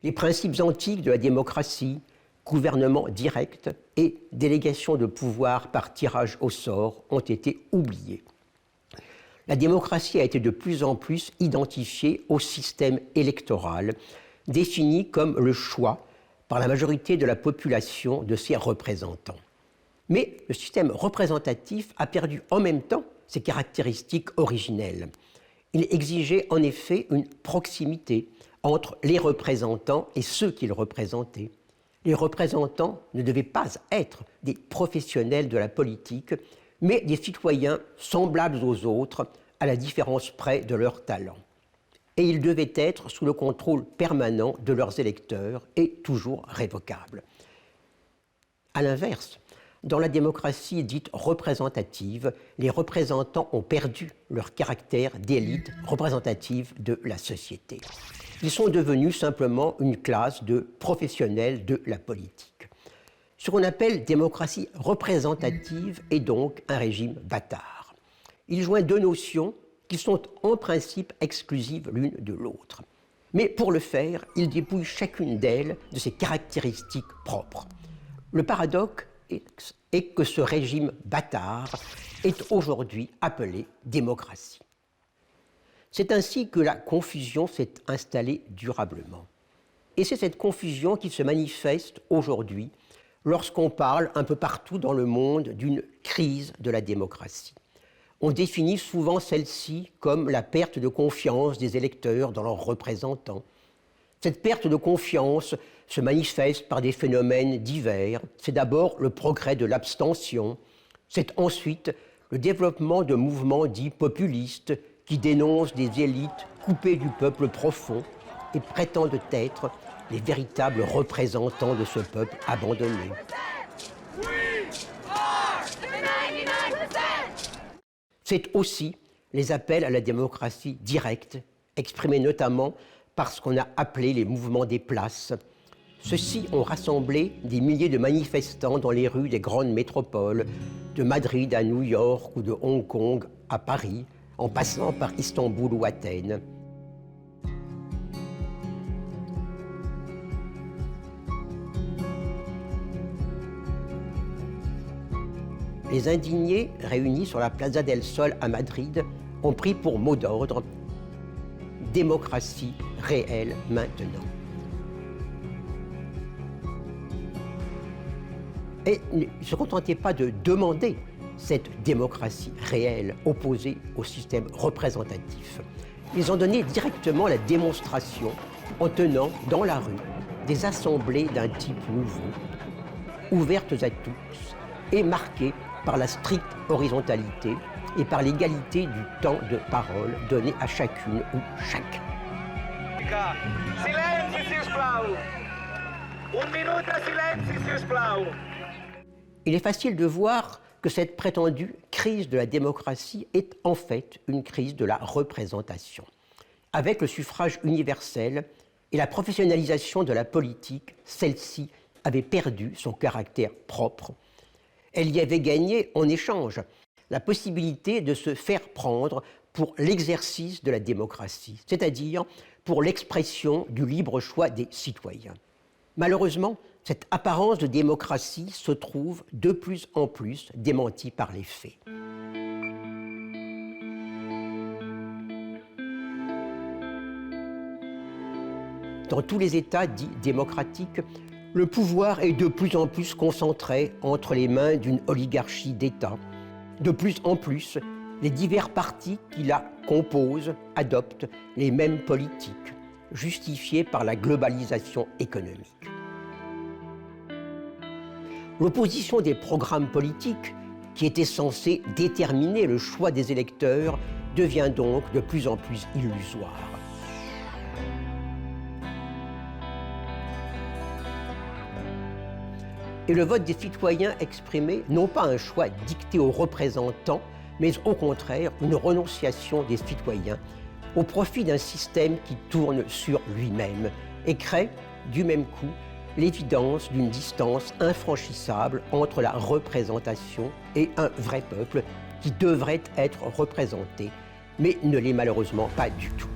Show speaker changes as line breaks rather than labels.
Les principes antiques de la démocratie, gouvernement direct et délégation de pouvoir par tirage au sort ont été oubliés. La démocratie a été de plus en plus identifiée au système électoral, défini comme le choix par la majorité de la population de ses représentants. Mais le système représentatif a perdu en même temps ses caractéristiques originelles. Il exigeait en effet une proximité entre les représentants et ceux qu'ils représentaient. Les représentants ne devaient pas être des professionnels de la politique, mais des citoyens semblables aux autres, à la différence près de leur talent. Et ils devaient être sous le contrôle permanent de leurs électeurs et toujours révocables. À l'inverse, dans la démocratie dite représentative, les représentants ont perdu leur caractère d'élite représentative de la société. Ils sont devenus simplement une classe de professionnels de la politique. Ce qu'on appelle démocratie représentative est donc un régime bâtard. Il joint deux notions qui sont en principe exclusives l'une de l'autre. Mais pour le faire, il dépouille chacune d'elles de ses caractéristiques propres. Le paradoxe est que ce régime bâtard est aujourd'hui appelé démocratie. C'est ainsi que la confusion s'est installée durablement. Et c'est cette confusion qui se manifeste aujourd'hui lorsqu'on parle un peu partout dans le monde d'une crise de la démocratie. On définit souvent celle-ci comme la perte de confiance des électeurs dans leurs représentants. Cette perte de confiance se manifeste par des phénomènes divers. C'est d'abord le progrès de l'abstention, c'est ensuite le développement de mouvements dits populistes qui dénoncent des élites coupées du peuple profond et prétendent être les véritables représentants de ce peuple abandonné. C'est aussi les appels à la démocratie directe, exprimés notamment par ce qu'on a appelé les mouvements des places. Ceux-ci ont rassemblé des milliers de manifestants dans les rues des grandes métropoles, de Madrid à New York ou de Hong Kong à Paris, en passant par Istanbul ou Athènes. Les indignés réunis sur la Plaza del Sol à Madrid ont pris pour mot d'ordre « Démocratie réelle maintenant ». Et ne se contentaient pas de demander cette démocratie réelle opposée au système représentatif. Ils ont donné directement la démonstration en tenant dans la rue des assemblées d'un type nouveau, ouvertes à tous et marquées par la stricte horizontalité et par l'égalité du temps de parole donné à chacune ou chacun.
Silenzi, si us plau! Un minut de silenci, si us plau!
Il est facile de voir que cette prétendue crise de la démocratie est en fait une crise de la représentation. Avec le suffrage universel et la professionnalisation de la politique, celle-ci avait perdu son caractère propre. Elle y avait gagné en échange la possibilité de se faire prendre pour l'exercice de la démocratie, c'est-à-dire pour l'expression du libre choix des citoyens. Malheureusement, cette apparence de démocratie se trouve de plus en plus démentie par les faits. Dans tous les États dits démocratiques, le pouvoir est de plus en plus concentré entre les mains d'une oligarchie d'États. De plus en plus, les divers partis qui la composent adoptent les mêmes politiques, justifiées par la globalisation économique. L'opposition des programmes politiques, qui était censée déterminer le choix des électeurs, devient donc de plus en plus illusoire. Et le vote des citoyens exprimait non pas un choix dicté aux représentants, mais au contraire une renonciation des citoyens au profit d'un système qui tourne sur lui-même et crée, du même coup, l'évidence d'une distance infranchissable entre la représentation et un vrai peuple qui devrait être représenté, mais ne l'est malheureusement pas du tout.